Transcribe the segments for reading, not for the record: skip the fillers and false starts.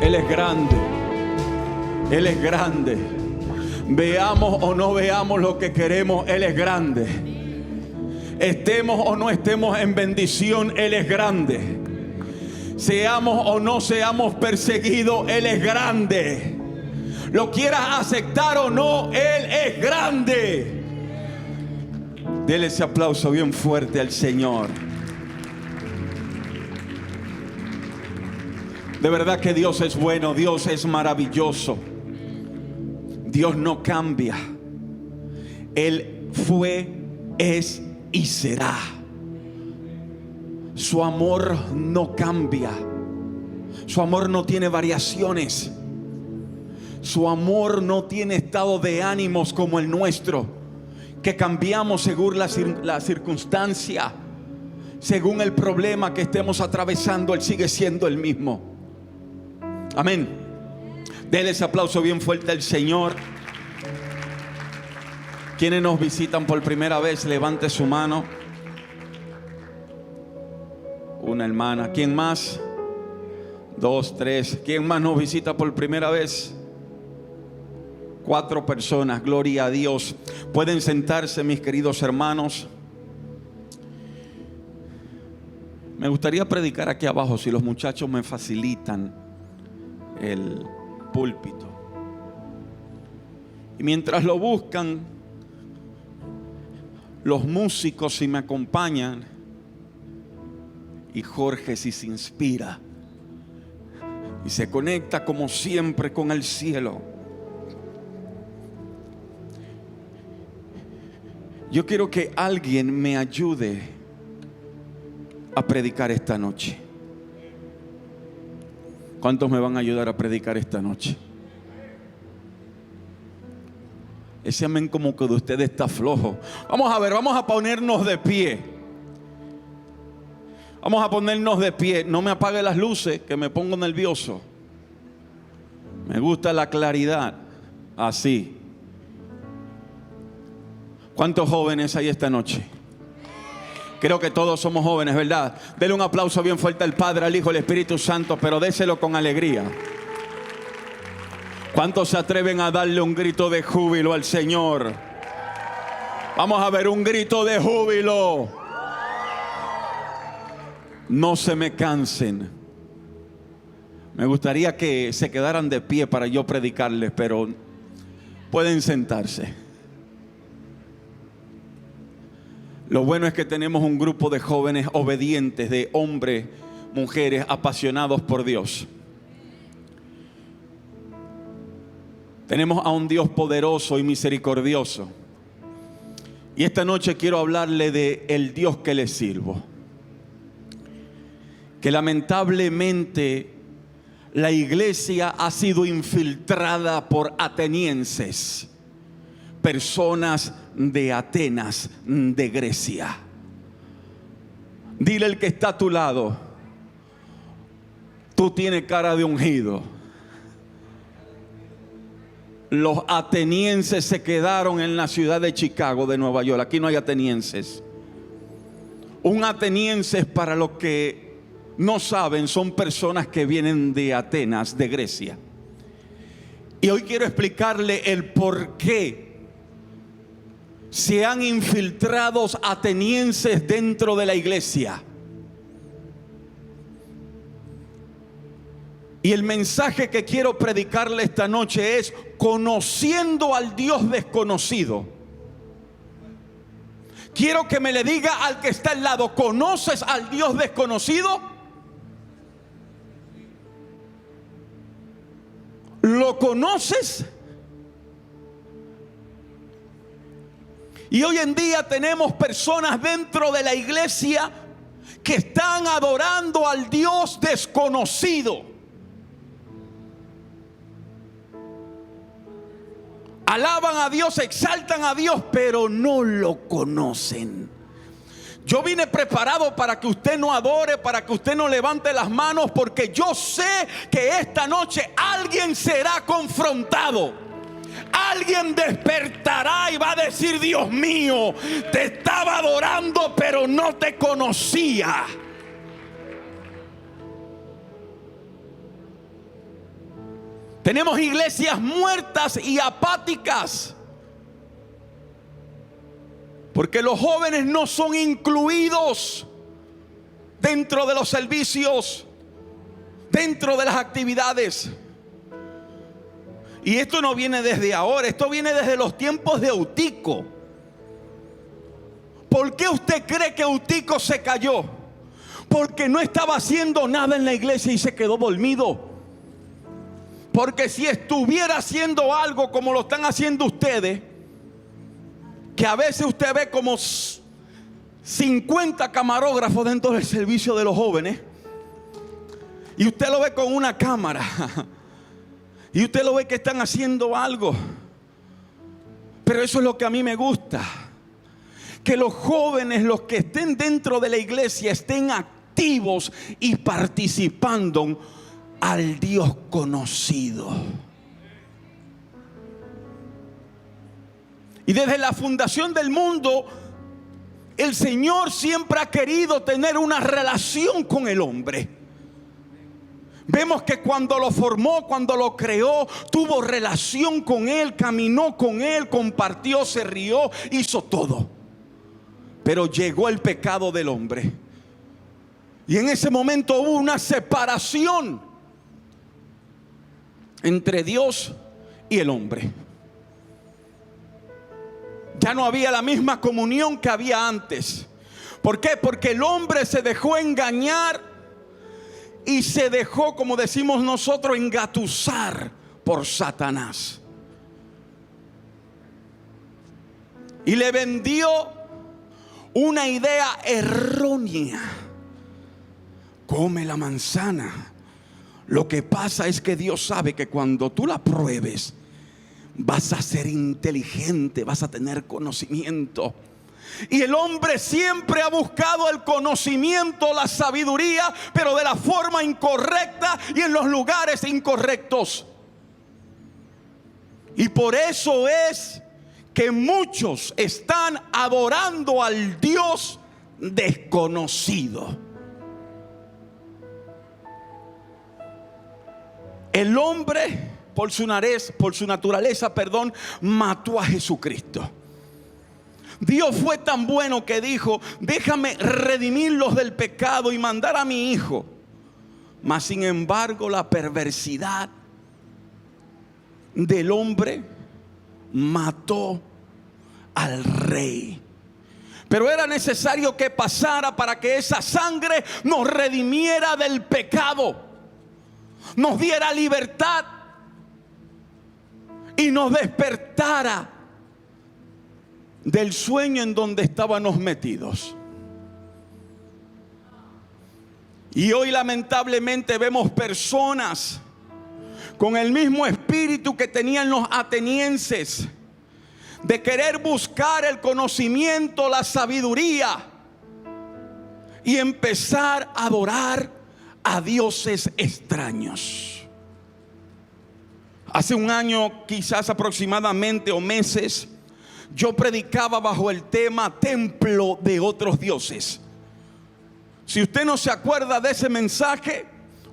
Él es grande. Él es grande. Veamos o no veamos lo que queremos, Él es grande. Estemos o no estemos en bendición, Él es grande. Seamos o no seamos perseguidos, Él es grande. Lo quieras aceptar o no, Él es grande. Dele ese aplauso bien fuerte al Señor. De verdad que Dios es bueno, Dios es maravilloso. Dios no cambia. Él fue, es y será. Su amor no cambia. Su amor no tiene variaciones. Su amor no tiene estado de ánimos como el nuestro, que cambiamos según la circunstancia, según el problema que estemos atravesando. Él sigue siendo el mismo. Amén. Denle ese aplauso bien fuerte al Señor. Quienes nos visitan por primera vez, levante su mano. Una hermana. ¿Quién más? 2, 3. ¿Quién más nos visita por primera vez? 4 personas. Gloria a Dios. Pueden sentarse, mis queridos hermanos. Me gustaría predicar aquí abajo, si los muchachos me facilitan el púlpito. Y mientras lo buscan, los músicos, si me acompañan, y Jorge, si se inspira y se conecta como siempre con el cielo. Yo quiero que alguien me ayude a predicar esta noche. ¿Cuántos me van a ayudar a predicar esta noche? Ese amén como que de usted está flojo. Vamos a ver, vamos a ponernos de pie. Vamos a ponernos de pie. No me apague las luces, que me pongo nervioso. Me gusta la claridad. Así. ¿Cuántos jóvenes hay esta noche? Creo que todos somos jóvenes, ¿verdad? Dele un aplauso bien fuerte al Padre, al Hijo, al Espíritu Santo, pero déselo con alegría. ¿Cuántos se atreven a darle un grito de júbilo al Señor? Vamos a ver un grito de júbilo. No se me cansen. Me gustaría que se quedaran de pie para yo predicarles, pero pueden sentarse. Lo bueno es que tenemos un grupo de jóvenes obedientes, de hombres, mujeres apasionados por Dios. Tenemos a un Dios poderoso y misericordioso. Y esta noche quiero hablarle de el Dios que le sirvo. Que lamentablemente la iglesia ha sido infiltrada por atenienses, personas de Atenas, de Grecia. Dile al que está a tu lado: tú tienes cara de ungido. Los atenienses se quedaron en la ciudad de Chicago, de Nueva York. Aquí no hay atenienses. Un ateniense, para los que no saben, son personas que vienen de Atenas, de Grecia. Y hoy quiero explicarle el por qué se han infiltrado atenienses dentro de la iglesia. Y el mensaje que quiero predicarle esta noche es: conociendo al Dios desconocido. Quiero que me le diga al que está al lado: ¿conoces al Dios desconocido? ¿Lo conoces? Y hoy en día tenemos personas dentro de la iglesia que están adorando al Dios desconocido. Alaban a Dios, exaltan a Dios, pero no lo conocen. Yo vine preparado para que usted no adore, para que usted no levante las manos, porque yo sé que esta noche alguien será confrontado. Alguien despertará y va a decir: Dios mío, te estaba adorando, pero no te conocía. Tenemos iglesias muertas y apáticas, porque los jóvenes no son incluidos dentro de los servicios, dentro de las actividades. Y esto no viene desde ahora, esto viene desde los tiempos de Eutico. ¿Por qué usted cree que Eutico se cayó? Porque no estaba haciendo nada en la iglesia y se quedó dormido. Porque si estuviera haciendo algo como lo están haciendo ustedes, que a veces usted ve como 50 camarógrafos dentro del servicio de los jóvenes, y usted lo ve con una cámara, y usted lo ve que están haciendo algo. Pero eso es lo que a mí me gusta, que los jóvenes, los que estén dentro de la iglesia, estén activos y participando al Dios conocido. Y desde la fundación del mundo, el Señor siempre ha querido tener una relación con el hombre. Vemos que cuando lo formó, cuando lo creó, tuvo relación con él, caminó con él, compartió, se rió, hizo todo. Pero llegó el pecado del hombre. Y en ese momento hubo una separación entre Dios y el hombre. Ya no había la misma comunión que había antes. ¿Por qué? Porque el hombre se dejó engañar y se dejó, como decimos nosotros, engatusar por Satanás. Y le vendió una idea errónea. Come la manzana. Lo que pasa es que Dios sabe que cuando tú la pruebes, vas a ser inteligente, vas a tener conocimiento. Y el hombre siempre ha buscado el conocimiento, la sabiduría, pero de la forma incorrecta y en los lugares incorrectos. Y por eso es que muchos están adorando al Dios desconocido. El hombre, por su naturaleza, mató a Jesucristo. Dios fue tan bueno que dijo: déjame redimirlos del pecado y mandar a mi hijo. Mas sin embargo, la perversidad del hombre mató al rey. Pero era necesario que pasara para que esa sangre nos redimiera del pecado, nos diera libertad y nos despertara del sueño en donde estábamos metidos. Y hoy lamentablemente vemos personas con el mismo espíritu que tenían los atenienses, de querer buscar el conocimiento, la sabiduría, y empezar a adorar a dioses extraños. Hace un año, quizás aproximadamente, o meses, yo predicaba bajo el tema templo de otros dioses. Si usted no se acuerda de ese mensaje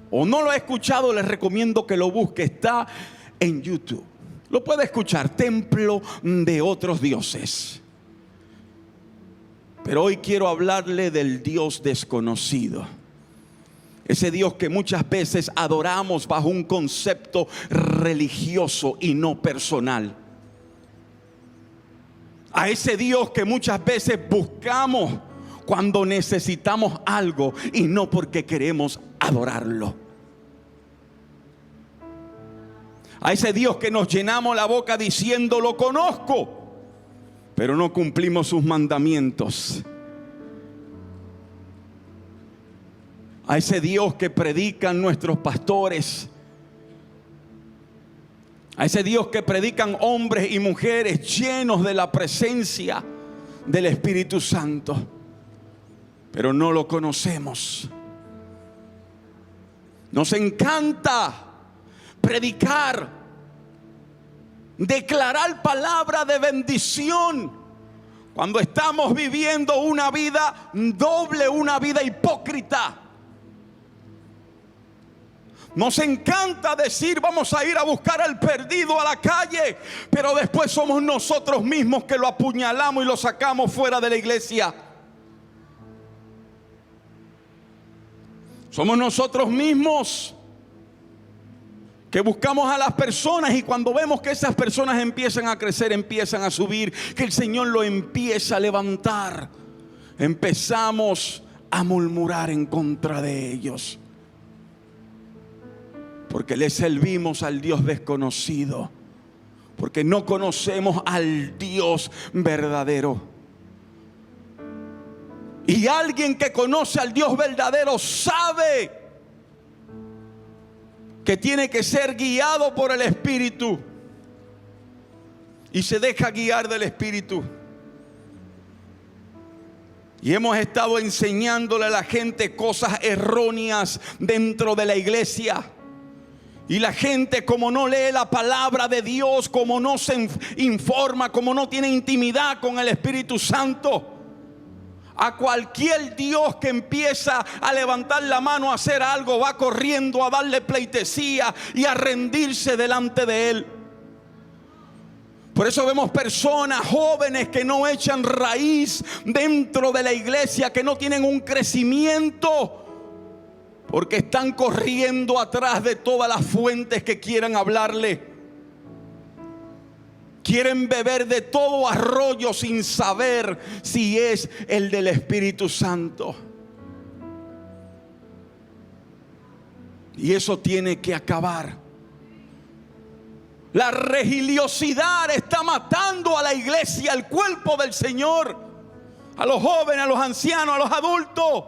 o no lo ha escuchado, les recomiendo que lo busque. Está en YouTube. Lo puede escuchar, templo de otros dioses. Pero hoy quiero hablarle del Dios desconocido. Ese Dios que muchas veces adoramos bajo un concepto religioso y no personal. A ese Dios que muchas veces buscamos cuando necesitamos algo y no porque queremos adorarlo. A ese Dios que nos llenamos la boca diciendo: lo conozco, pero no cumplimos sus mandamientos. A ese Dios que predican nuestros pastores. A ese Dios que predican hombres y mujeres llenos de la presencia del Espíritu Santo, pero no lo conocemos. Nos encanta predicar, declarar palabra de bendición, cuando estamos viviendo una vida doble, una vida hipócrita, Nos encanta decir vamos a ir a buscar al perdido a la calle, pero después somos nosotros mismos que lo apuñalamos y lo sacamos fuera de la iglesia. Somos nosotros mismos que buscamos a las personas, y cuando vemos que esas personas empiezan a crecer, empiezan a subir, que el Señor lo empieza a levantar, empezamos a murmurar en contra de ellos, porque le servimos al Dios desconocido, porque no conocemos al Dios verdadero. Y alguien que conoce al Dios verdadero sabe que tiene que ser guiado por el Espíritu, y se deja guiar del Espíritu. Y hemos estado enseñándole a la gente cosas erróneas dentro de la iglesia. Y la gente, como no lee la palabra de Dios, como no se informa, como no tiene intimidad con el Espíritu Santo, a cualquier Dios que empieza a levantar la mano a hacer algo, va corriendo a darle pleitesía y a rendirse delante de Él. Por eso vemos personas jóvenes que no echan raíz dentro de la iglesia, que no tienen un crecimiento, porque están corriendo atrás de todas las fuentes que quieran hablarle. Quieren beber de todo arroyo sin saber si es el del Espíritu Santo. Y eso tiene que acabar. La religiosidad está matando a la iglesia, al cuerpo del Señor, a los jóvenes, a los ancianos, a los adultos.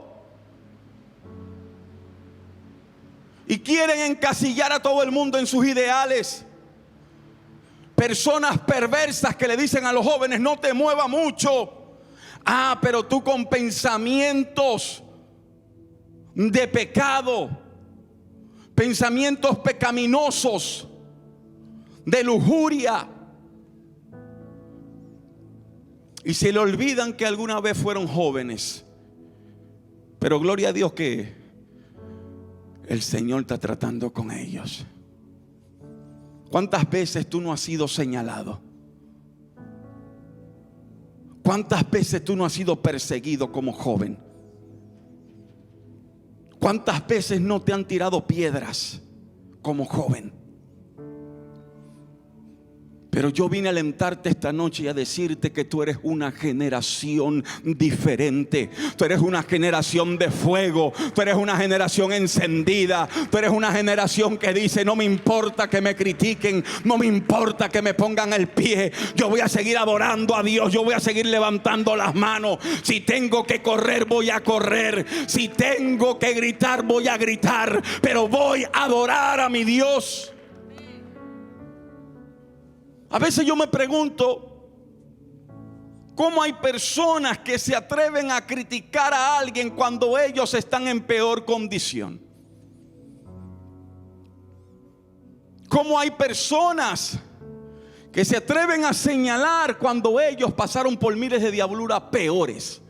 Y quieren encasillar a todo el mundo en sus ideales. Personas perversas que le dicen a los jóvenes: no te mueva mucho. Ah, pero tú con pensamientos de pecado, pensamientos pecaminosos, de lujuria, y se le olvidan que alguna vez fueron jóvenes. Pero gloria a Dios que el Señor está tratando con ellos. ¿Cuántas veces tú no has sido señalado? ¿Cuántas veces tú no has sido perseguido como joven? ¿Cuántas veces no te han tirado piedras como joven? Pero yo vine a alentarte esta noche y a decirte que tú eres una generación diferente. Tú eres una generación de fuego. Tú eres una generación encendida. Tú eres una generación que dice: no me importa que me critiquen, no me importa que me pongan el pie. Yo voy a seguir adorando a Dios. Yo voy a seguir levantando las manos. Si tengo que correr, voy a correr. Si tengo que gritar, voy a gritar. Pero voy a adorar a mi Dios. A veces yo me pregunto cómo hay personas que se atreven a criticar a alguien cuando ellos están en peor condición. Cómo hay personas que se atreven a señalar cuando ellos pasaron por miles de diabluras peores.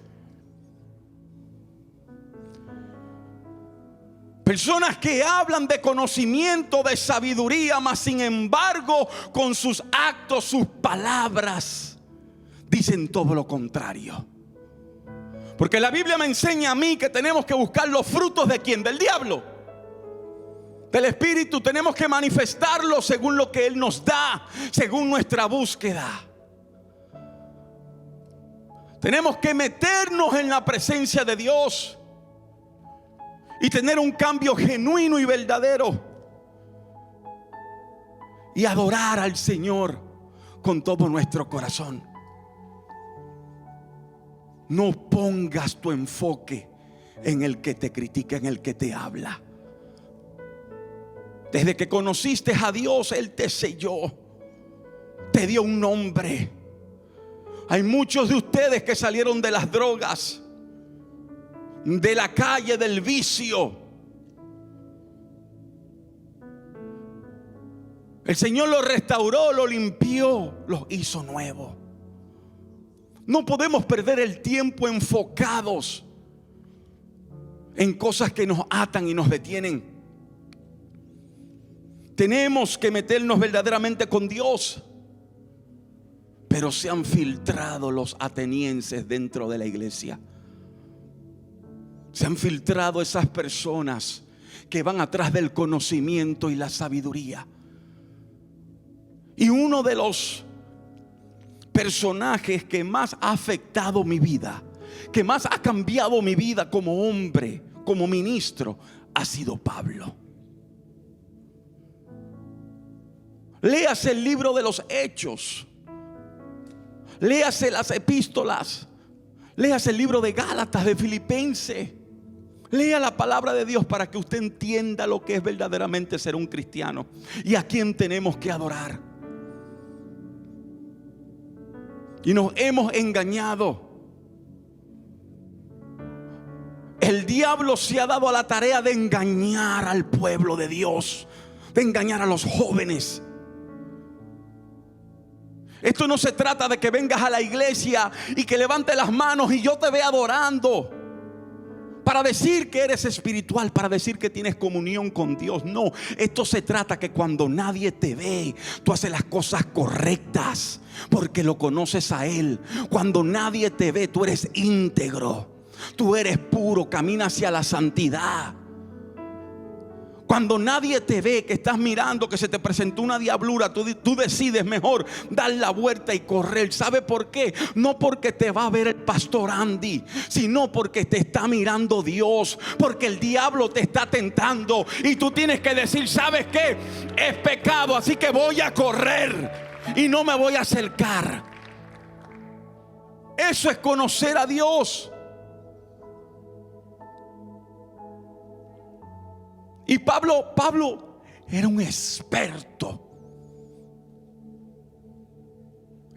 Personas que hablan de conocimiento, de sabiduría, mas sin embargo con sus actos, sus palabras, dicen todo lo contrario. Porque la Biblia me enseña a mí que tenemos que buscar los frutos ¿de quién? Del diablo, del espíritu. Tenemos que manifestarlos según lo que Él nos da, según nuestra búsqueda. Tenemos que meternos en la presencia de Dios y tener un cambio genuino y verdadero, y adorar al Señor con todo nuestro corazón. No pongas tu enfoque en el que te critica, en el que te habla. Desde que conociste a Dios, Él te selló, te dio un nombre. Hay muchos de ustedes que salieron de las drogas, de la calle, del vicio. El Señor los restauró, los limpió, los hizo nuevos. No podemos perder el tiempo enfocados en cosas que nos atan y nos detienen. Tenemos que meternos verdaderamente con Dios. Pero se han filtrado los atenienses dentro de la iglesia. Se han filtrado esas personas que van atrás del conocimiento y la sabiduría. Y uno de los personajes que más ha afectado mi vida, que más ha cambiado mi vida como hombre, como ministro, ha sido Pablo. Léase el libro de los Hechos, léase las epístolas, léase el libro de Gálatas, de Filipenses. Lea la palabra de Dios para que usted entienda lo que es verdaderamente ser un cristiano y a quién tenemos que adorar. Y nos hemos engañado. El diablo se ha dado a la tarea de engañar al pueblo de Dios, de engañar a los jóvenes. Esto no se trata de que vengas a la iglesia y que levantes las manos y yo te vea adorando para decir que eres espiritual, para decir que tienes comunión con Dios. No, esto se trata que cuando nadie te ve, tú haces las cosas correctas porque lo conoces a Él. Cuando nadie te ve, tú eres íntegro, tú eres puro, camina hacia la santidad. Cuando nadie te ve, que estás mirando, que se te presentó una diablura, tú decides mejor dar la vuelta y correr. ¿Sabe por qué? No porque te va a ver el pastor Andy, sino porque te está mirando Dios. Porque el diablo te está tentando y tú tienes que decir: ¿sabes qué? Es pecado, así que voy a correr y no me voy a acercar. Eso es conocer a Dios. Y Pablo era un experto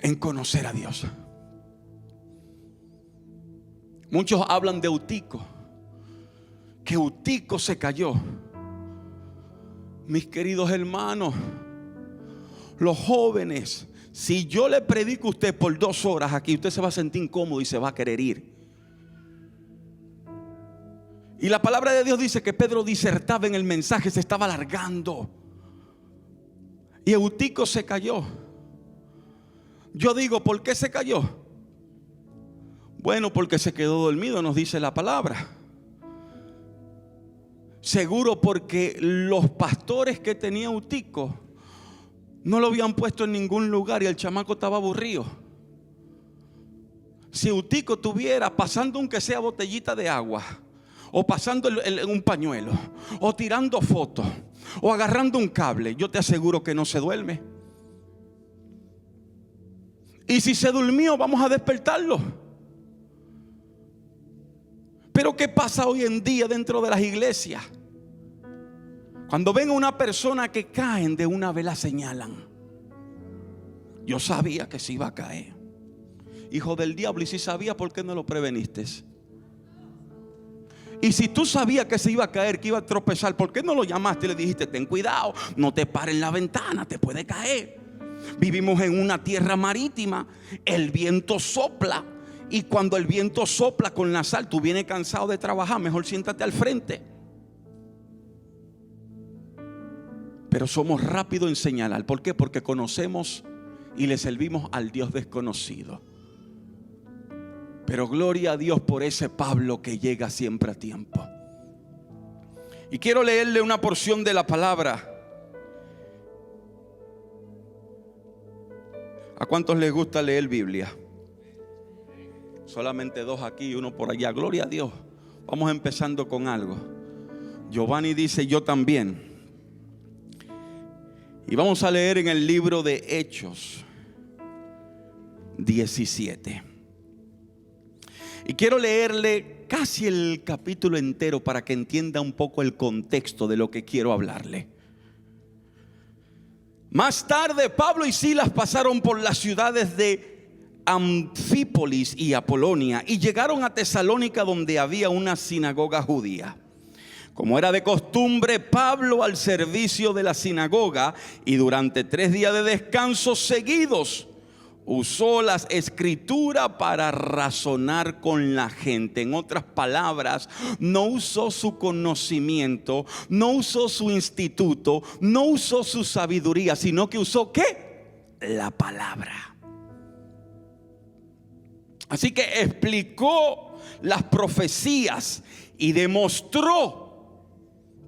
en conocer a Dios. Muchos hablan de Eutico, que Eutico se cayó. Mis queridos hermanos, los jóvenes, si yo le predico a usted por 2 horas aquí, usted se va a sentir incómodo y se va a querer ir. Y la palabra de Dios dice que Pedro disertaba en el mensaje, se estaba alargando. Y Eutico se cayó. Yo digo, ¿por qué se cayó? Bueno, porque se quedó dormido, nos dice la palabra. Seguro porque los pastores que tenía Eutico no lo habían puesto en ningún lugar y el chamaco estaba aburrido. Si Eutico tuviera pasando aunque sea botellita de agua, o pasando un pañuelo, o tirando fotos, o agarrando un cable, yo te aseguro que no se duerme. Y si se durmió, vamos a despertarlo. Pero ¿qué pasa hoy en día dentro de las iglesias? Cuando ven a una persona que caen, de una vez la señalan. Yo sabía que se iba a caer. Hijo del diablo, y si sabía, ¿por qué no lo preveniste? Y si tú sabías que se iba a caer, que iba a tropezar, ¿por qué no lo llamaste y le dijiste: ten cuidado, no te pares en la ventana, te puede caer? Vivimos en una tierra marítima, el viento sopla, y cuando el viento sopla con la sal, tú vienes cansado de trabajar, mejor siéntate al frente. Pero somos rápidos en señalar. ¿Por qué? Porque conocemos y le servimos al Dios desconocido. Pero gloria a Dios por ese Pablo que llega siempre a tiempo. Y quiero leerle una porción de la palabra. ¿A cuántos les gusta leer Biblia? Solamente 2 aquí y 1 por allá. Gloria a Dios. Vamos empezando con algo. Giovanni dice: yo también. Y vamos a leer en el libro de Hechos 17. Y quiero leerle casi el capítulo entero para que entienda un poco el contexto de lo que quiero hablarle. Más tarde, Pablo y Silas pasaron por las ciudades de Anfípolis y Apolonia y llegaron a Tesalónica, donde había una sinagoga judía. Como era de costumbre, Pablo, al servicio de la sinagoga y durante 3 días de descanso seguidos, usó las escrituras para razonar con la gente. En otras palabras, no usó su conocimiento, no usó su instituto, no usó su sabiduría, sino que usó ¿qué? La palabra. Así que explicó las profecías y demostró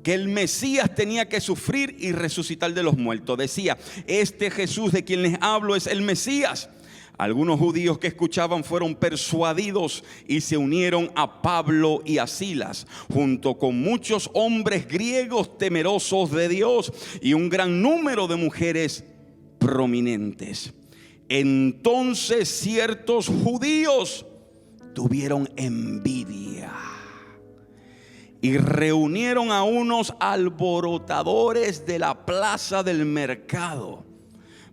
que el Mesías tenía que sufrir y resucitar de los muertos. Decía: este Jesús de quien les hablo es el Mesías. Algunos judíos que escuchaban fueron persuadidos y se unieron a Pablo y a Silas, junto con muchos hombres griegos temerosos de Dios y un gran número de mujeres prominentes. Entonces ciertos judíos tuvieron envidia y reunieron a unos alborotadores de la plaza del mercado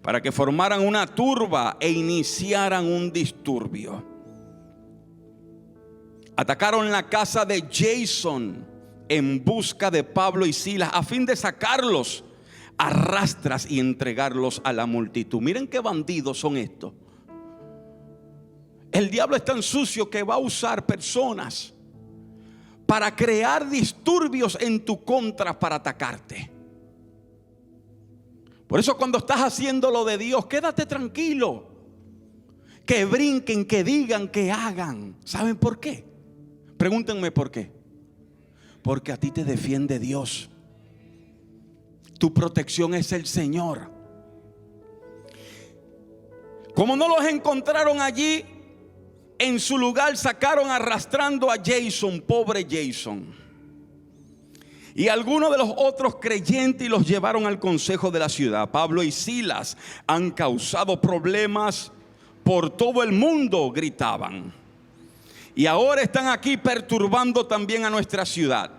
para que formaran una turba e iniciaran un disturbio. Atacaron la casa de Jason en busca de Pablo y Silas a fin de sacarlos a rastras y entregarlos a la multitud. Miren qué bandidos son estos. El diablo es tan sucio que va a usar personas para crear disturbios en tu contra, para atacarte. Por eso cuando estás haciendo lo de Dios, quédate tranquilo. Que brinquen, que digan, que hagan. ¿Saben por qué? Pregúntenme por qué. Porque a ti te defiende Dios. Tu protección es el Señor. Como no los encontraron allí, en su lugar sacaron arrastrando a Jason, pobre Jason, y algunos de los otros creyentes, y los llevaron al consejo de la ciudad. Pablo y Silas han causado problemas por todo el mundo, gritaban, y ahora están aquí perturbando también a nuestra ciudad.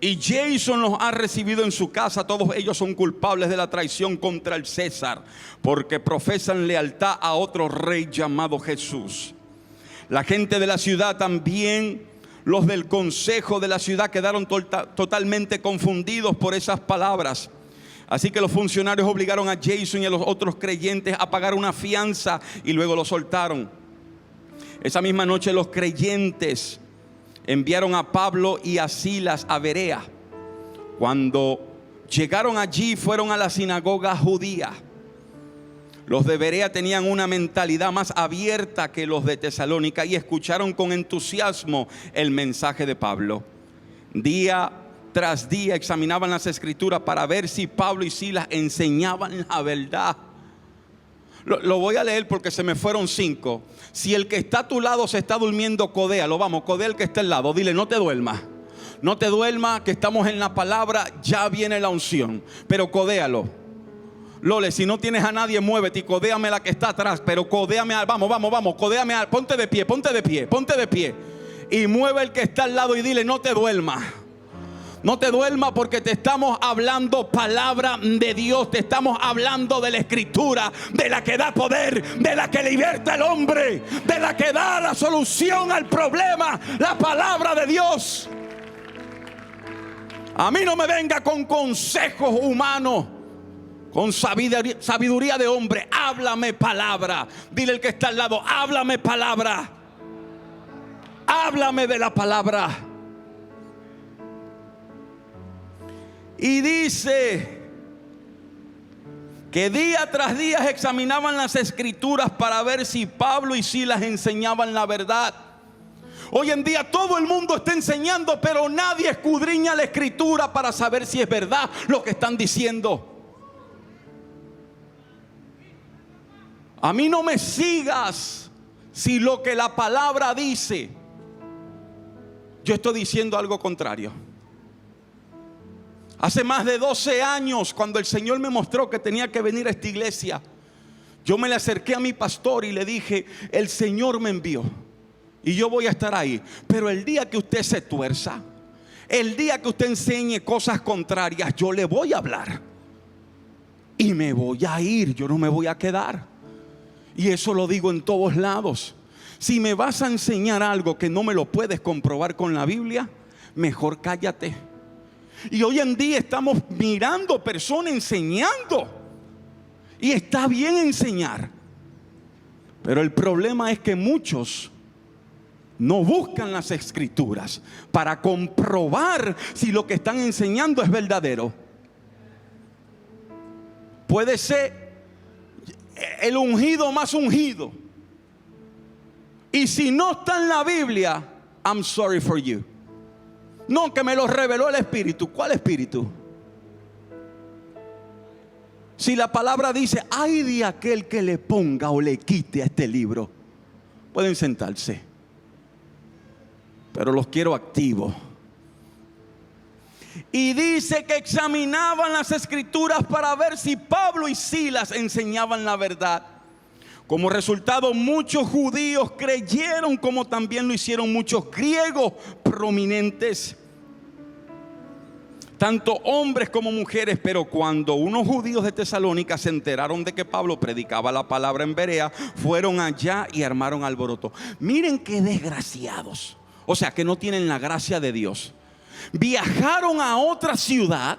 Y Jason los ha recibido en su casa. Todos ellos son culpables de la traición contra el César, porque profesan lealtad a otro rey llamado Jesús. La gente de la ciudad también, los del consejo de la ciudad, quedaron totalmente confundidos por esas palabras. Así que los funcionarios obligaron a Jason y a los otros creyentes a pagar una fianza y luego lo soltaron. Esa misma noche los creyentes enviaron a Pablo y a Silas a Berea. Cuando llegaron allí, fueron a la sinagoga judía. Los de Berea tenían una mentalidad más abierta que los de Tesalónica y escucharon con entusiasmo el mensaje de Pablo. Día tras día examinaban las escrituras para ver si Pablo y Silas enseñaban la verdad. Lo voy a leer porque se me fueron 5. Si el que está a tu lado se está durmiendo, codéalo. Vamos, codea el que está al lado. Dile: no te duermas. No te duermas, que estamos en la palabra. Ya viene la unción. Pero codéalo. Lole, si no tienes a nadie, muévete y codéame la que está atrás. Pero codéame al, vamos, codéame al, ponte de pie. Y mueve el que está al lado y dile: no te duermas. No te duermas, porque te estamos hablando palabra de Dios. Te estamos hablando de la escritura, de la que da poder, de la que liberta al hombre, de la que da la solución al problema. La palabra de Dios. A mí no me venga con consejos humanos, con sabiduría de hombre. Háblame palabra. Dile al que está al lado: háblame palabra. Háblame de la palabra. Y dice que día tras día examinaban las escrituras para ver si Pablo y Silas enseñaban la verdad. Hoy en día todo el mundo está enseñando, pero nadie escudriña la escritura para saber si es verdad lo que están diciendo. A mí no me sigas si lo que la palabra dice, yo estoy diciendo algo contrario. Hace más de 12 años, cuando el Señor me mostró que tenía que venir a esta iglesia, yo me le acerqué a mi pastor y le dije: el Señor me envió y yo voy a estar ahí, pero el día que usted se tuerza, el día que usted enseñe cosas contrarias, yo le voy a hablar y me voy a ir, yo no me voy a quedar. Y eso lo digo en todos lados. Si me vas a enseñar algo que no me lo puedes comprobar con la Biblia, mejor cállate. Y hoy en día estamos mirando personas enseñando, y está bien enseñar, Pero el problema es que muchos no buscan las escrituras para comprobar si lo que están enseñando es verdadero. Puede ser el ungido más ungido, y si no está en la Biblia, I'm sorry for you. No, que me lo reveló el Espíritu. ¿Cuál Espíritu? Si la palabra dice: ay de aquel que le ponga o le quite a este libro. Pueden sentarse, pero los quiero activos. Y dice que examinaban las escrituras para ver si Pablo y Silas enseñaban la verdad. Como resultado, muchos judíos creyeron, como también lo hicieron muchos griegos prominentes, tanto hombres como mujeres. Pero cuando unos judíos de Tesalónica se enteraron de que Pablo predicaba la palabra en Berea, fueron allá y armaron alboroto. Miren qué desgraciados. O sea, que no tienen la gracia de Dios. Viajaron a otra ciudad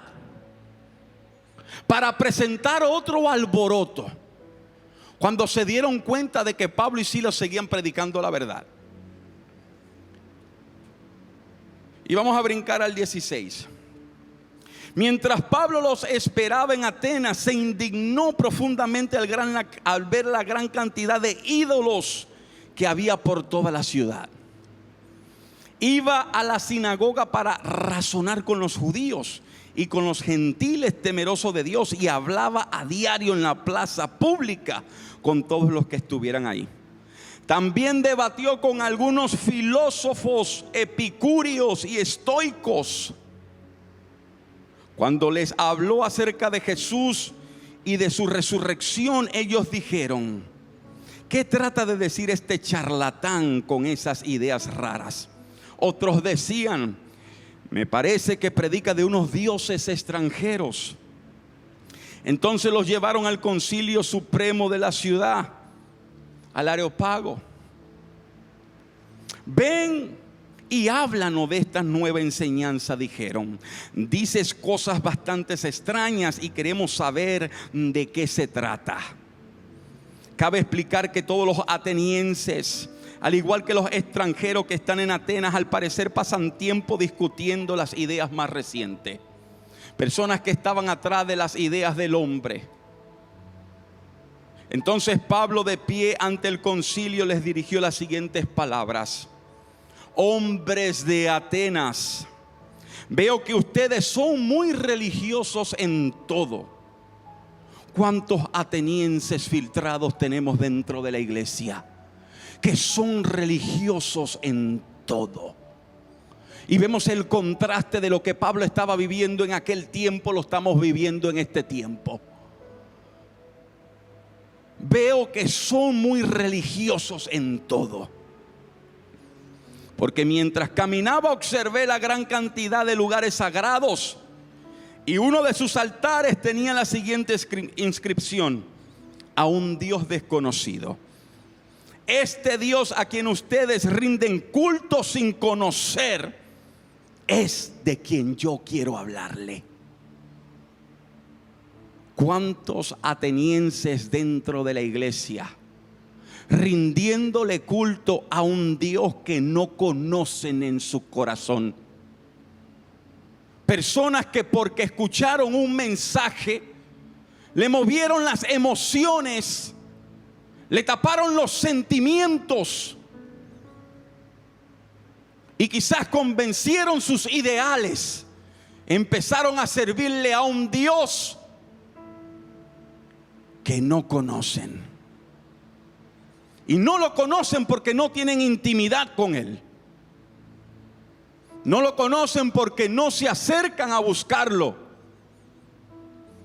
para presentar otro alboroto, cuando se dieron cuenta de que Pablo y Silas seguían predicando la verdad. Y vamos a brincar al 16. Mientras Pablo los esperaba en Atenas, se indignó profundamente al ver la gran cantidad de ídolos que había por toda la ciudad. Iba a la sinagoga para razonar con los judíos y con los gentiles temerosos de Dios, y hablaba a diario en la plaza pública con todos los que estuvieran ahí. También debatió con algunos filósofos epicúreos y estoicos. Cuando les habló acerca de Jesús y de su resurrección, ellos dijeron: ¿qué trata de decir este charlatán con esas ideas raras? Otros decían: me parece que predica de unos dioses extranjeros. Entonces los llevaron al concilio supremo de la ciudad, al Areópago. Ven y háblanos de esta nueva enseñanza, dijeron. Dices cosas bastante extrañas y queremos saber de qué se trata. Cabe explicar que todos los atenienses, al igual que los extranjeros que están en Atenas, al parecer pasan tiempo discutiendo las ideas más recientes. Personas que estaban atrás de las ideas del hombre. Entonces Pablo, de pie ante el concilio, les dirigió las siguientes palabras: hombres de Atenas, veo que ustedes son muy religiosos en todo. ¿Cuántos atenienses filtrados tenemos dentro de la iglesia que son religiosos en todo? Y vemos el contraste de lo que Pablo estaba viviendo en aquel tiempo, lo estamos viviendo en este tiempo. Veo que son muy religiosos en todo. Porque mientras caminaba observé la gran cantidad de lugares sagrados, y uno de sus altares tenía la siguiente inscripción: a un Dios desconocido. Este Dios a quien ustedes rinden culto sin conocer es de quien yo quiero hablarle. ¿Cuántos atenienses dentro de la iglesia rindiéndole culto a un Dios que no conocen en su corazón? Personas que porque escucharon un mensaje le movieron las emociones, le taparon los sentimientos y quizás convencieron sus ideales. Empezaron a servirle a un Dios que no conocen. Y no lo conocen porque no tienen intimidad con Él. No lo conocen porque no se acercan a buscarlo.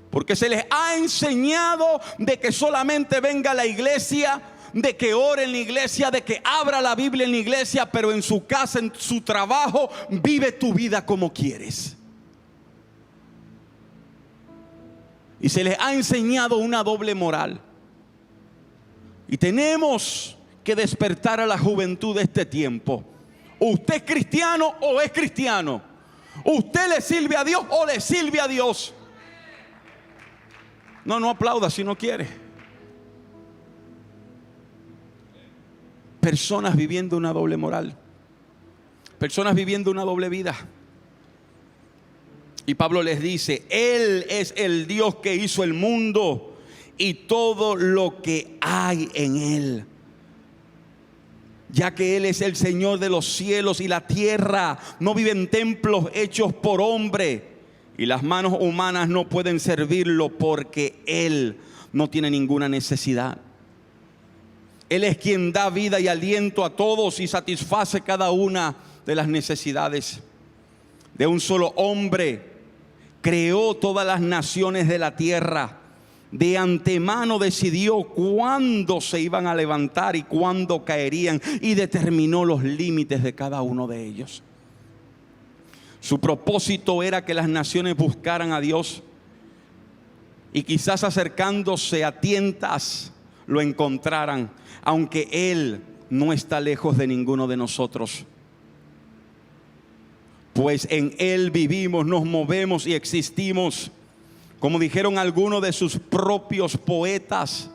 Porque se les ha enseñado de que solamente venga a la iglesia, de que ore en la iglesia, de que abra la Biblia en la iglesia, pero en su casa, en su trabajo, vive tu vida como quieres. Y se les ha enseñado una doble moral. Y tenemos que despertar a la juventud de este tiempo. ¿Usted es cristiano o es cristiano? ¿Usted le sirve a Dios o le sirve a Dios? No aplauda si no quiere. personas viviendo una doble moral, personas viviendo una doble vida. Y Pablo les dice: Él es el Dios que hizo el mundo y todo lo que hay en él, ya que Él es el Señor de los cielos y la tierra. No vive en templos hechos por hombre, y las manos humanas no pueden servirlo, porque Él no tiene ninguna necesidad. Él es quien da vida y aliento a todos y satisface cada una de las necesidades. De un solo hombre creó todas las naciones de la tierra. De antemano decidió cuándo se iban a levantar y cuándo caerían, y determinó los límites de cada uno de ellos. Su propósito era que las naciones buscaran a Dios, y quizás acercándose a tientas lo encontraran, aunque Él no está lejos de ninguno de nosotros. Pues en Él vivimos, nos movemos y existimos. Como dijeron algunos de sus propios poetas,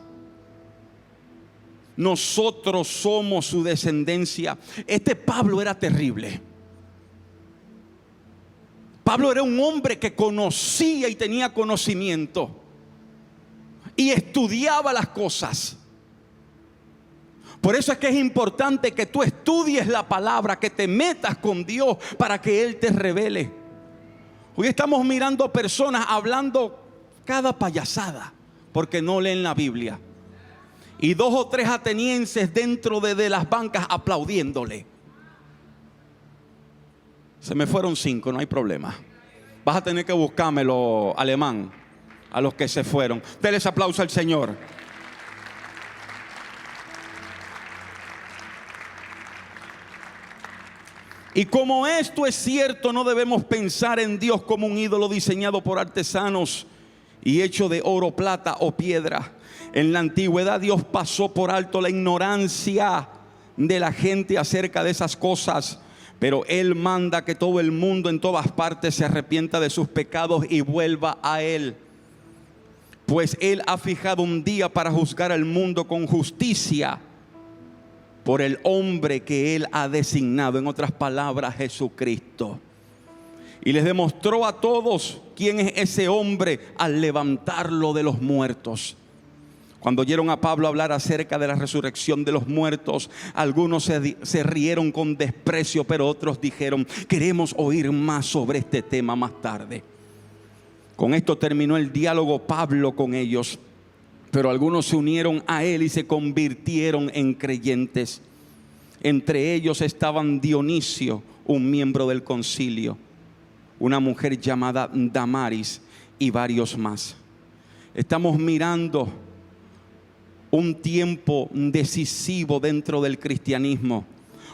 nosotros somos su descendencia. Este Pablo era terrible. Pablo era un hombre que conocía y tenía conocimiento y estudiaba las cosas. Por eso es que es importante que tú estudies la palabra, que te metas con Dios para que Él te revele. Hoy estamos mirando personas hablando cada payasada porque no leen la Biblia, y 2 o 3 atenienses dentro de las bancas aplaudiéndole. Se me fueron 5, no hay problema. Vas a tener que buscármelo, alemán, a los que se fueron. Denles aplauso al Señor. Y como esto es cierto, no debemos pensar en Dios como un ídolo diseñado por artesanos y hecho de oro, plata o piedra. En la antigüedad Dios pasó por alto la ignorancia de la gente acerca de esas cosas, pero Él manda que todo el mundo en todas partes se arrepienta de sus pecados y vuelva a Él. Pues Él ha fijado un día para juzgar al mundo con justicia por el hombre que Él ha designado, en otras palabras, Jesucristo. Y les demostró a todos quién es ese hombre al levantarlo de los muertos. Cuando oyeron a Pablo hablar acerca de la resurrección de los muertos, algunos se rieron con desprecio, pero otros dijeron: queremos oír más sobre este tema más tarde. Con esto terminó el diálogo Pablo con ellos. Pero algunos se unieron a él y se convirtieron en creyentes. Entre ellos estaban Dionisio, un miembro del concilio, una mujer llamada Damaris y varios más. Estamos mirando un tiempo decisivo dentro del cristianismo.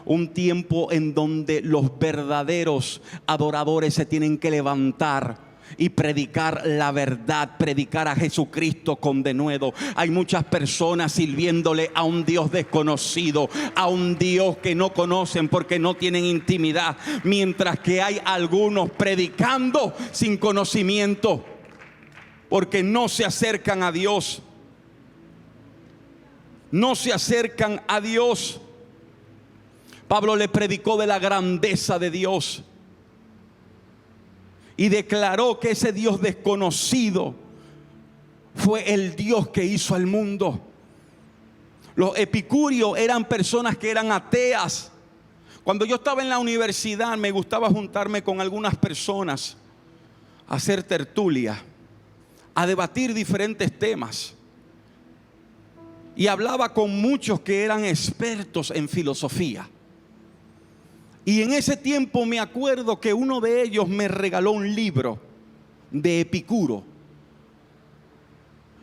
Un tiempo en donde los verdaderos adoradores se tienen que levantar y predicar la verdad, predicar a Jesucristo con denuedo. Hay muchas personas sirviéndole a un Dios desconocido, a un Dios que no conocen porque no tienen intimidad, mientras que hay algunos predicando sin conocimiento porque no se acercan a Dios. No se acercan a Dios. Pablo le predicó de la grandeza de Dios y declaró que ese Dios desconocido fue el Dios que hizo al mundo. Los epicúreos eran personas que eran ateas. Cuando yo estaba en la universidad me gustaba juntarme con algunas personas a hacer tertulia, a debatir diferentes temas. Y hablaba con muchos que eran expertos en filosofía. Y en ese tiempo me acuerdo que uno de ellos me regaló un libro de Epicuro.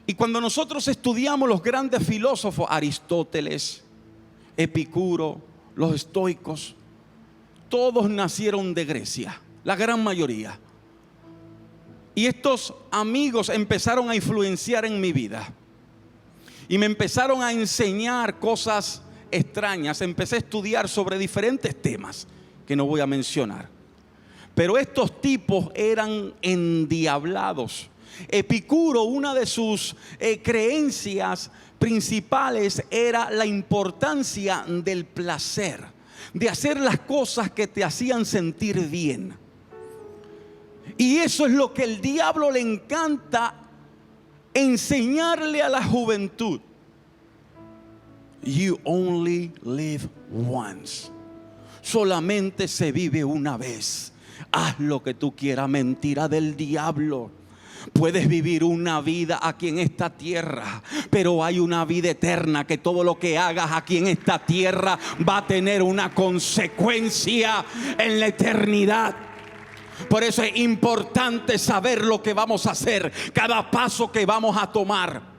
Y cuando nosotros estudiamos los grandes filósofos, Aristóteles, Epicuro, los estoicos, todos nacieron de Grecia, la gran mayoría. Y estos amigos empezaron a influenciar en mi vida. Y me empezaron a enseñar cosas extrañas. Empecé a estudiar sobre diferentes temas que no voy a mencionar. Pero estos tipos eran endiablados. Epicuro, una de sus creencias principales era la importancia del placer, de hacer las cosas que te hacían sentir bien. Y eso es lo que el diablo le encanta enseñarle a la juventud. You only live once. Solamente se vive una vez. Haz lo que tú quieras. Mentira del diablo. Puedes vivir una vida aquí en esta tierra, pero hay una vida eterna, que todo lo que hagas aquí en esta tierra va a tener una consecuencia en la eternidad. Por eso es importante saber lo que vamos a hacer, cada paso que vamos a tomar.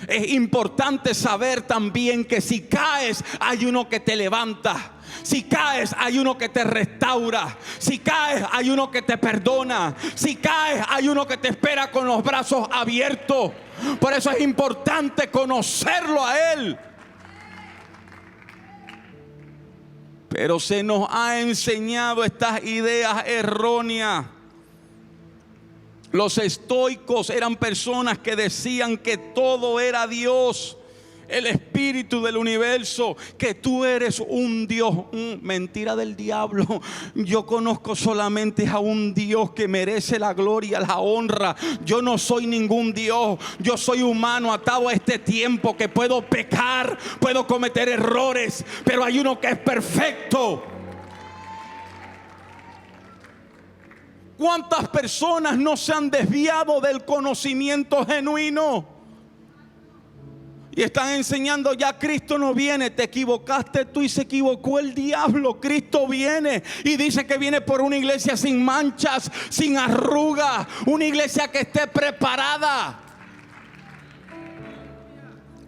Es importante saber también que si caes, hay uno que te levanta. Si caes, hay uno que te restaura. Si caes, hay uno que te perdona. Si caes, hay uno que te espera con los brazos abiertos. Por eso es importante conocerlo a Él. Pero se nos ha enseñado estas ideas erróneas. Los estoicos eran personas que decían que todo era Dios, el espíritu del universo, que tú eres un Dios. Mentira del diablo. Yo conozco solamente a un Dios que merece la gloria, la honra. Yo no soy ningún Dios. Yo soy humano atado a este tiempo, que puedo pecar, puedo cometer errores, pero hay uno que es perfecto. ¿Cuántas personas no se han desviado del conocimiento genuino? Y están enseñando: ya Cristo no viene. Te equivocaste tú y se equivocó el diablo. Cristo viene y dice que viene por una iglesia sin manchas, sin arrugas, una iglesia que esté preparada.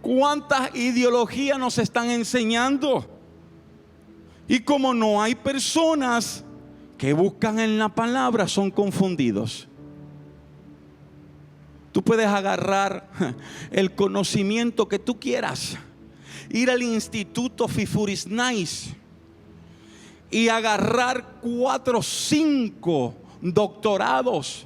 ¿Cuántas ideologías nos están enseñando? Y como no hay personas que buscan en la palabra, son confundidos. Tú puedes agarrar el conocimiento que tú quieras, ir al instituto Fifurisnais y agarrar 4 o 5 doctorados.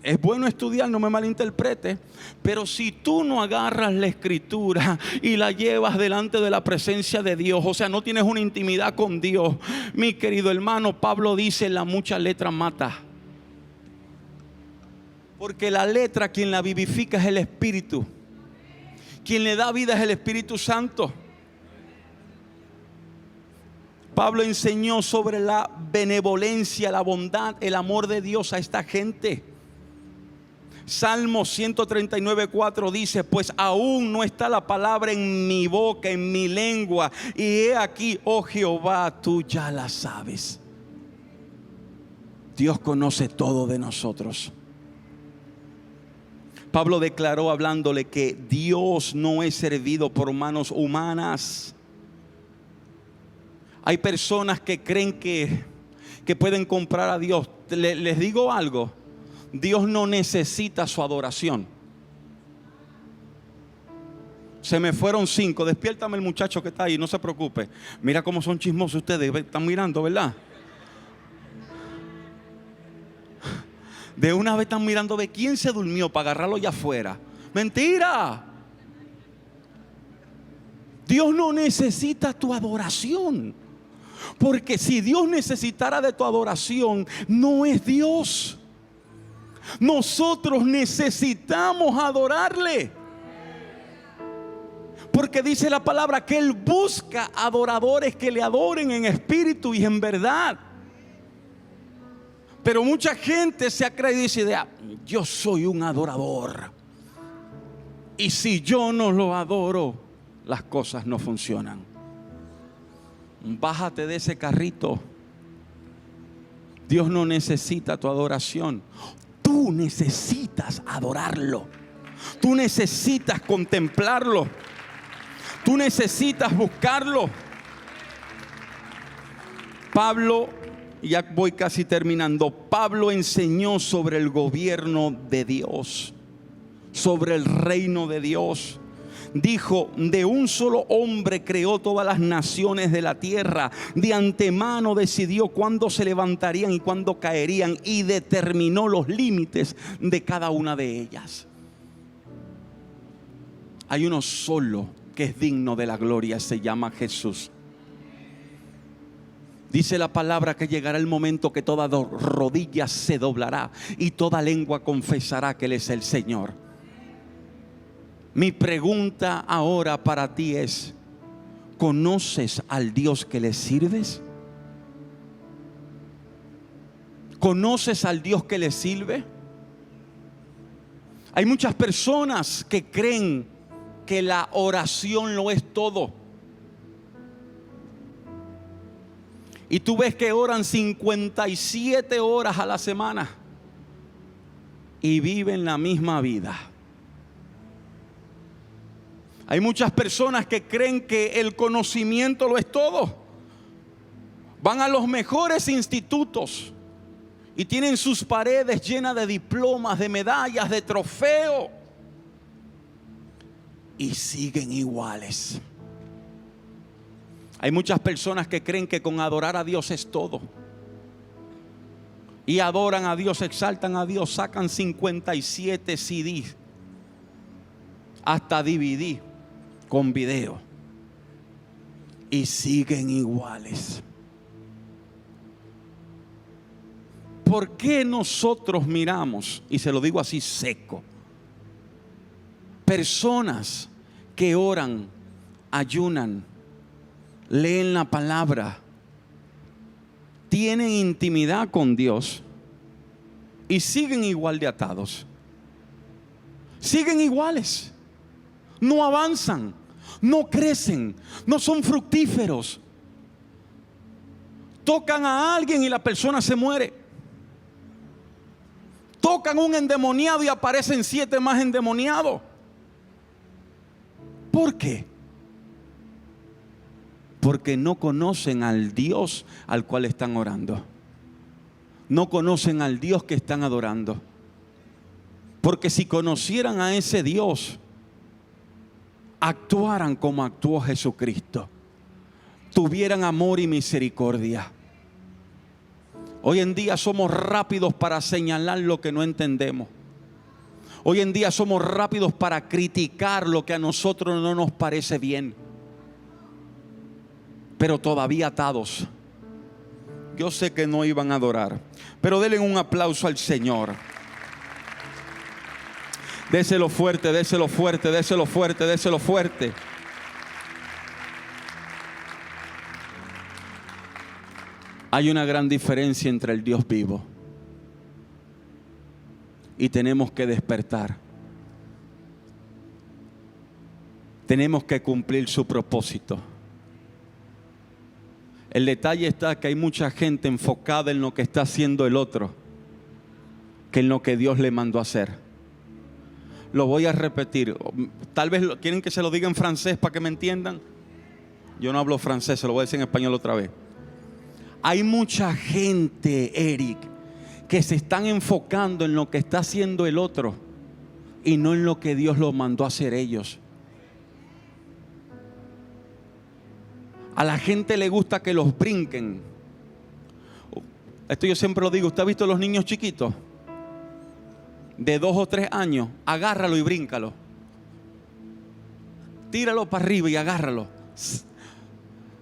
Es bueno estudiar, no me malinterprete, pero si tú no agarras la escritura y la llevas delante de la presencia de Dios, o sea, no tienes una intimidad con Dios, mi querido hermano, Pablo dice: la mucha letra mata. Porque la letra, quien la vivifica es el Espíritu. Quien le da vida es el Espíritu Santo. Pablo enseñó sobre la benevolencia, la bondad, el amor de Dios a esta gente. Salmo 139:4 dice: pues aún no está la palabra en mi boca, en mi lengua, y he aquí, oh Jehová, tú ya la sabes. Dios conoce todo de nosotros. Pablo declaró, hablándole, que Dios no es servido por manos humanas. Hay personas que creen que pueden comprar a Dios. Les digo algo: Dios no necesita su adoración. Se me fueron 5. Despiértame el muchacho que está ahí, no se preocupe. Mira cómo son chismosos ustedes. Están mirando, ¿verdad? De una vez están mirando de quién se durmió para agarrarlo allá afuera. Mentira. Dios no necesita tu adoración. Porque si Dios necesitara de tu adoración, no es Dios. Nosotros necesitamos adorarle. Porque dice la palabra que Él busca adoradores que le adoren en espíritu y en verdad. Pero mucha gente se ha creído y dice: yo soy un adorador, y si yo no lo adoro, las cosas no funcionan. Bájate de ese carrito. Dios no necesita tu adoración. Tú necesitas adorarlo. Tú necesitas contemplarlo. Tú necesitas buscarlo. Pablo, ya voy casi terminando. Pablo enseñó sobre el gobierno de Dios, sobre el reino de Dios. Dijo: de un solo hombre creó todas las naciones de la tierra. De antemano decidió cuándo se levantarían y cuándo caerían, y determinó los límites de cada una de ellas. Hay uno solo que es digno de la gloria, se llama Jesús. Dice la palabra que llegará el momento que toda rodilla se doblará y toda lengua confesará que Él es el Señor. Mi pregunta ahora para ti es: ¿conoces al Dios que le sirves? ¿Conoces al Dios que le sirve? Hay muchas personas que creen que la oración lo es todo. Y tú ves que oran 57 horas a la semana y viven la misma vida. Hay muchas personas que creen que el conocimiento lo es todo. Van a los mejores institutos y tienen sus paredes llenas de diplomas, de medallas, de trofeos, y siguen iguales. Hay muchas personas que creen que con adorar a Dios es todo. Y adoran a Dios, exaltan a Dios, sacan 57 CDs, hasta DVD con video, y siguen iguales. ¿Por qué nosotros miramos, y se lo digo así seco, personas que oran, ayunan, leen la palabra, tienen intimidad con Dios y siguen igual de atados? Siguen iguales, no avanzan, no crecen, no son fructíferos. Tocan a alguien y la persona se muere. Tocan un endemoniado y aparecen 7 más endemoniados. ¿Por qué? Porque no conocen al Dios al cual están orando. No conocen al Dios que están adorando. Porque si conocieran a ese Dios, actuaran como actuó Jesucristo, tuvieran amor y misericordia. Hoy en día somos rápidos para señalar lo que no entendemos. Hoy en día somos rápidos para criticar lo que a nosotros no nos parece bien, pero todavía atados. Yo sé que no iban a adorar, pero denle un aplauso al Señor. Déselo fuerte, déselo fuerte, déselo fuerte, déselo fuerte. Hay una gran diferencia entre el Dios vivo, y tenemos que despertar. Tenemos que cumplir su propósito. El detalle está que hay mucha gente enfocada en lo que está haciendo el otro, que en lo que Dios le mandó a hacer. Lo voy a repetir. Tal vez quieren que se lo diga en francés para que me entiendan. Yo no hablo francés, se lo voy a decir en español otra vez. Hay mucha gente, Eric, que se están enfocando en lo que está haciendo el otro y no en lo que Dios los mandó a hacer ellos. A la gente le gusta que los brinquen. Esto yo siempre lo digo. ¿Usted ha visto a los niños chiquitos? De 2 o 3 años. Agárralo y bríncalo. Tíralo para arriba y agárralo.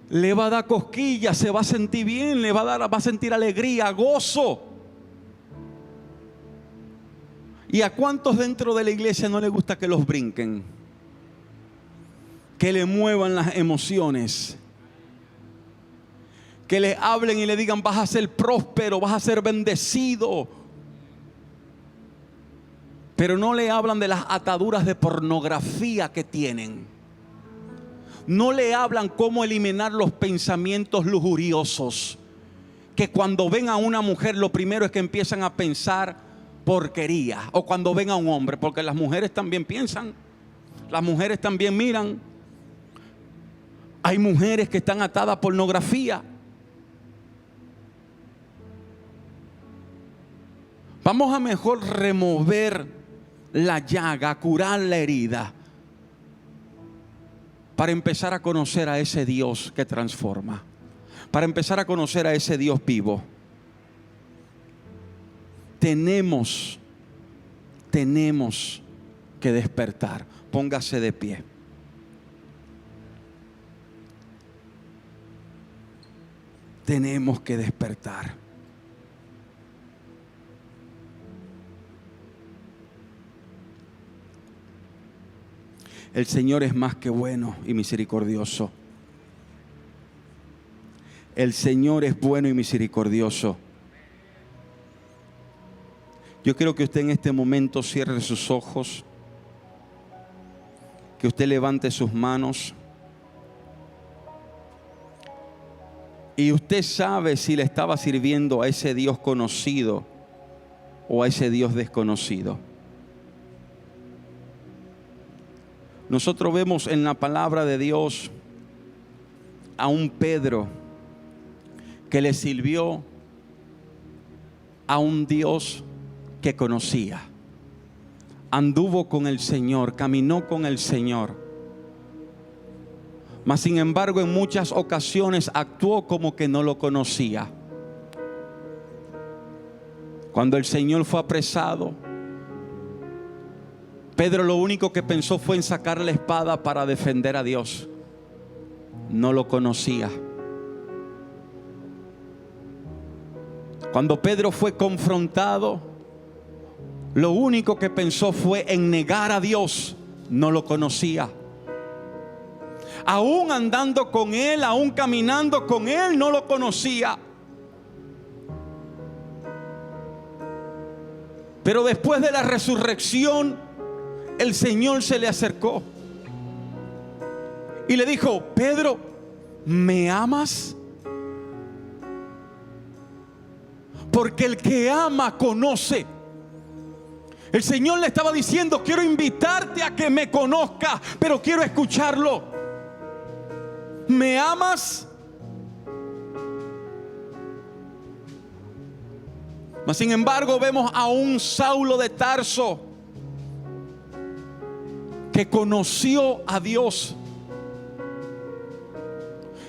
Le va a dar cosquillas, se va a sentir bien, va a sentir alegría, gozo. ¿Y a cuántos dentro de la iglesia no les gusta que los brinquen? Que le muevan las emociones. Que les hablen y le digan: vas a ser próspero, vas a ser bendecido. Pero no le hablan de las ataduras de pornografía que tienen. No le hablan cómo eliminar los pensamientos lujuriosos, que cuando ven a una mujer lo primero es que empiezan a pensar porquería. O cuando ven a un hombre, porque las mujeres también piensan, las mujeres también miran. Hay mujeres que están atadas a pornografía. Vamos a mejor remover la llaga, curar la herida, para empezar a conocer a ese Dios que transforma, para empezar a conocer a ese Dios vivo. Tenemos que despertar. Póngase de pie. Tenemos que despertar. El Señor es más que bueno y misericordioso. El Señor es bueno y misericordioso. Yo quiero que usted en este momento cierre sus ojos, que usted levante sus manos. Y usted sabe si le estaba sirviendo a ese Dios conocido o a ese Dios desconocido. Nosotros vemos en la palabra de Dios a un Pedro que le sirvió a un Dios que conocía. Anduvo con el Señor, caminó con el Señor. Mas sin embargo, en muchas ocasiones actuó como que no lo conocía. Cuando el Señor fue apresado, Pedro lo único que pensó fue en sacar la espada para defender a Dios. No lo conocía. Cuando Pedro fue confrontado, lo único que pensó fue en negar a Dios. No lo conocía. Aún andando con Él, aún caminando con Él, no lo conocía. Pero después de la resurrección, el Señor se le acercó y le dijo: Pedro, ¿me amas? Porque el que ama conoce. El Señor le estaba diciendo: quiero invitarte a que me conozcas, pero quiero escucharlo. ¿Me amas? Mas sin embargo vemos a un Saulo de Tarso que conoció a Dios,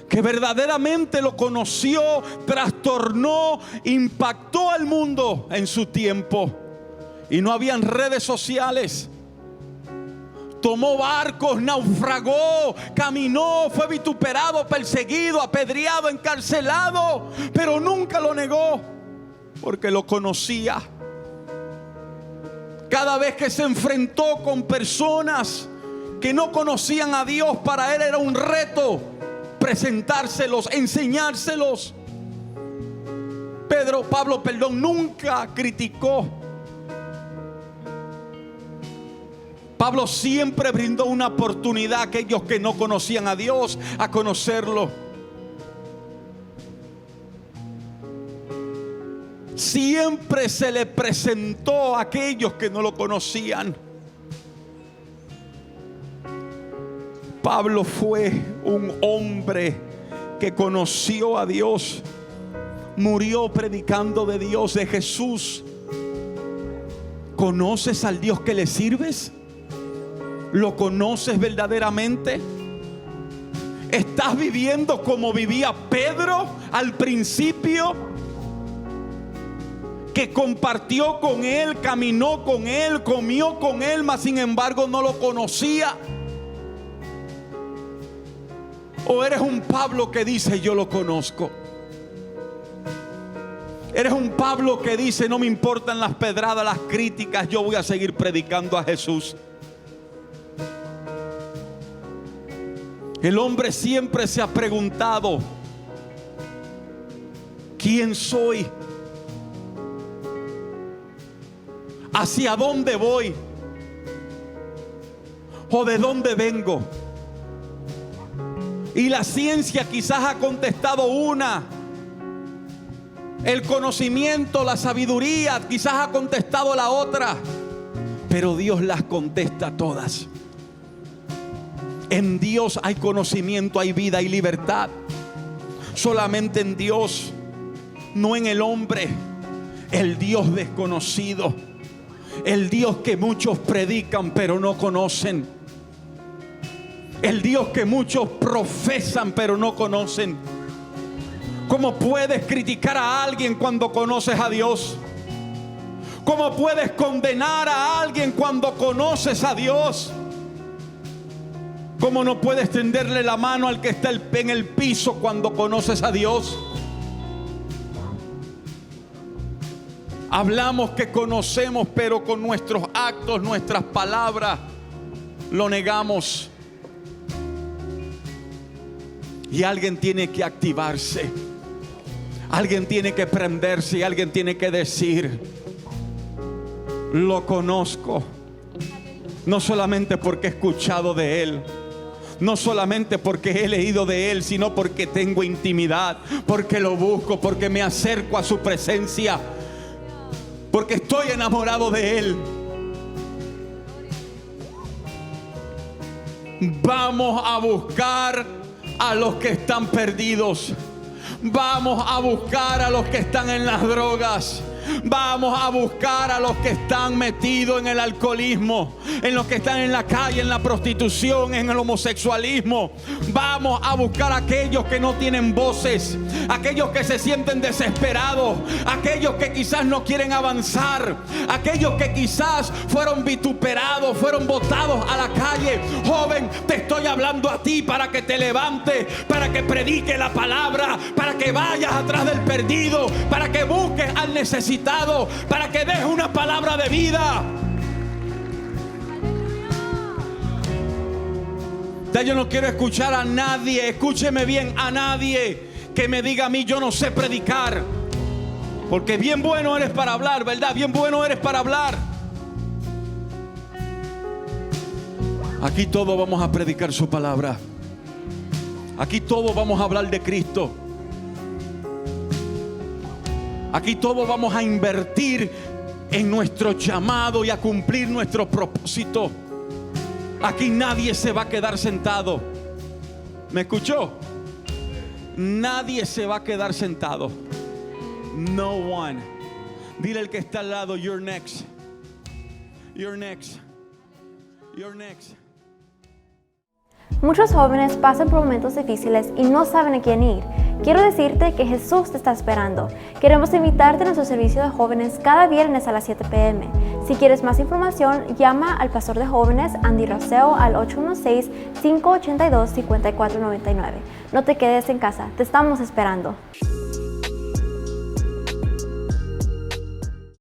que verdaderamente lo conoció, trastornó, impactó al mundo en su tiempo. Y no habían redes sociales. Tomó barcos, naufragó, caminó, fue vituperado, perseguido, apedreado, encarcelado, pero nunca lo negó, porque lo conocía. Cada vez que se enfrentó con personas que no conocían a Dios, para él era un reto presentárselos, enseñárselos. Pablo, nunca criticó. Pablo siempre brindó una oportunidad a aquellos que no conocían a Dios a conocerlo. Siempre se le presentó a aquellos que no lo conocían. Pablo fue un hombre que conoció a Dios. Murió predicando de Dios, de Jesús. ¿Conoces al Dios que le sirves? ¿Lo conoces verdaderamente? ¿Estás viviendo como vivía Pedro al principio? Que compartió con él, caminó con él, comió con él, mas sin embargo no lo conocía. ¿O eres un Pablo que dice: yo lo conozco? Eres un Pablo que dice: no me importan las pedradas, las críticas, yo voy a seguir predicando a Jesús. El hombre siempre se ha preguntado: ¿quién soy? ¿Hacia dónde voy? ¿O de dónde vengo? Y la ciencia quizás ha contestado una. El conocimiento, la sabiduría quizás ha contestado la otra. Pero Dios las contesta todas. En Dios hay conocimiento, hay vida, hay libertad. Solamente en Dios, no en el hombre. El Dios desconocido, el Dios que muchos predican pero no conocen, el Dios que muchos profesan pero no conocen. ¿Cómo puedes criticar a alguien cuando conoces a Dios? ¿Cómo puedes condenar a alguien cuando conoces a Dios? ¿Cómo no puedes tenderle la mano al que está en el piso cuando conoces a Dios? Hablamos que conocemos, pero con nuestros actos, nuestras palabras, lo negamos. Y alguien tiene que activarse. Alguien tiene que prenderse y alguien tiene que decir: lo conozco. No solamente porque he escuchado de Él, no solamente porque he leído de Él, sino porque tengo intimidad, porque lo busco, porque me acerco a su presencia, porque estoy enamorado de Él. Vamos a buscar a los que están perdidos. Vamos a buscar a los que están en las drogas. Vamos a buscar a los que están metidos en el alcoholismo, en los que están en la calle, en la prostitución, en el homosexualismo. Vamos a buscar a aquellos que no tienen voces, aquellos que se sienten desesperados, aquellos que quizás no quieren avanzar, aquellos que quizás fueron vituperados, fueron botados a la calle. Joven, te estoy hablando a ti para que te levantes, para que predique la palabra, para que vayas atrás del perdido, para que busques al necesitado, para que dejes una palabra de vida. Ya yo no quiero escuchar a nadie, escúcheme bien, a nadie que me diga a mí: yo no sé predicar. Porque bien bueno eres para hablar, ¿verdad? Bien bueno eres para hablar. Aquí todos vamos a predicar su palabra. Aquí todos vamos a hablar de Cristo. Aquí todos vamos a invertir en nuestro llamado y a cumplir nuestro propósito. Aquí nadie se va a quedar sentado. ¿Me escuchó? Nadie se va a quedar sentado. No one. Dile al que está al lado: you're next. You're next. You're next. Muchos jóvenes pasan por momentos difíciles y no saben a quién ir. Quiero decirte que Jesús te está esperando. Queremos invitarte a nuestro servicio de jóvenes cada viernes a las 7 p.m. Si quieres más información, llama al pastor de jóvenes Andy Roseo al 816-582-5499. No te quedes en casa, te estamos esperando.